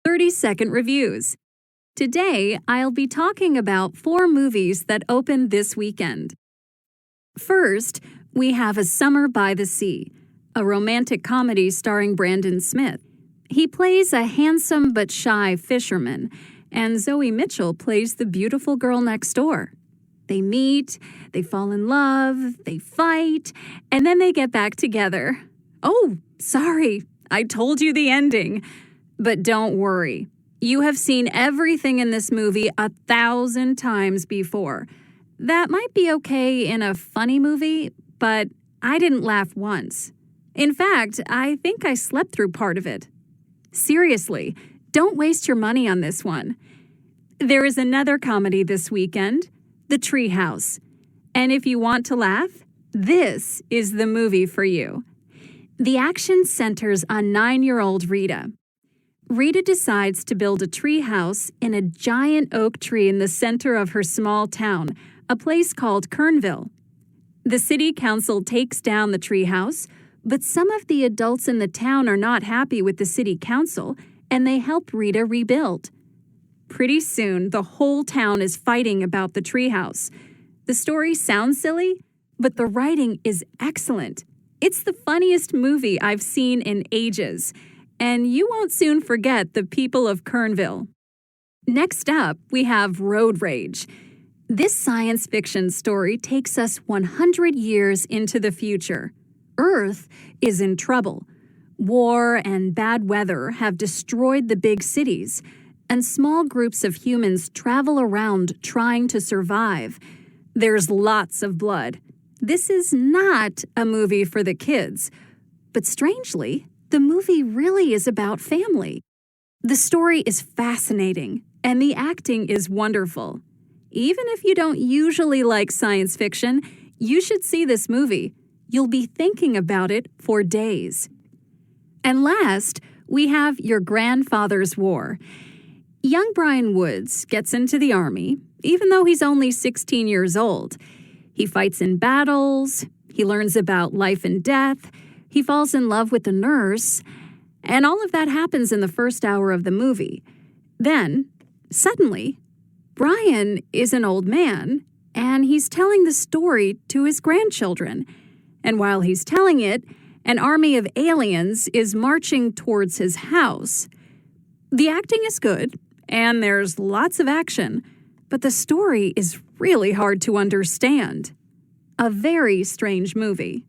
30-second reviews. Today, I'll be talking about 4 movies that opened this weekend. First, we have A Summer by the Sea, a romantic comedy starring Brandon Smith. He plays a handsome but shy fisherman, and Zoe Mitchell plays the beautiful girl next door. They meet, they fall in love, they fight, and then they get back together. Oh, sorry, I told you the ending. But don't worry. You have seen everything in this movie 1,000 times before. That might be okay in a funny movie, but I didn't laugh once. In fact, I think I slept through part of it. Seriously, don't waste your money on this one. There is another comedy this weekend, The Treehouse. And if you want to laugh, this is the movie for you. The action centers on 9-year-old Rita. Rita decides to build a treehouse in a giant oak tree in the center of her small town, a place called Kernville. The city council takes down the treehouse, but some of the adults in the town are not happy with the city council, and they help Rita rebuild. Pretty soon, the whole town is fighting about the treehouse. The story sounds silly, but the writing is excellent. It's the funniest movie I've seen in ages, and you won't soon forget the people of Kernville. Next up, we have Road Rage. This science fiction story takes us 100 years into the future. Earth is in trouble. War and bad weather have destroyed the big cities, and small groups of humans travel around trying to survive. There's lots of blood. This is not a movie for the kids, but strangely, the movie really is about family. The story is fascinating, and the acting is wonderful. Even if you don't usually like science fiction, you should see this movie. You'll be thinking about it for days. And last, we have Your Grandfather's War. Young Brian Woods gets into the army, even though he's only 16 years old. He fights in battles, he learns about life and death, he falls in love with a nurse, and all of that happens in the first hour of the movie. Then, suddenly, Brian is an old man, and he's telling the story to his grandchildren. And while he's telling it, an army of aliens is marching towards his house. The acting is good, and there's lots of action, but the story is really hard to understand. A very strange movie.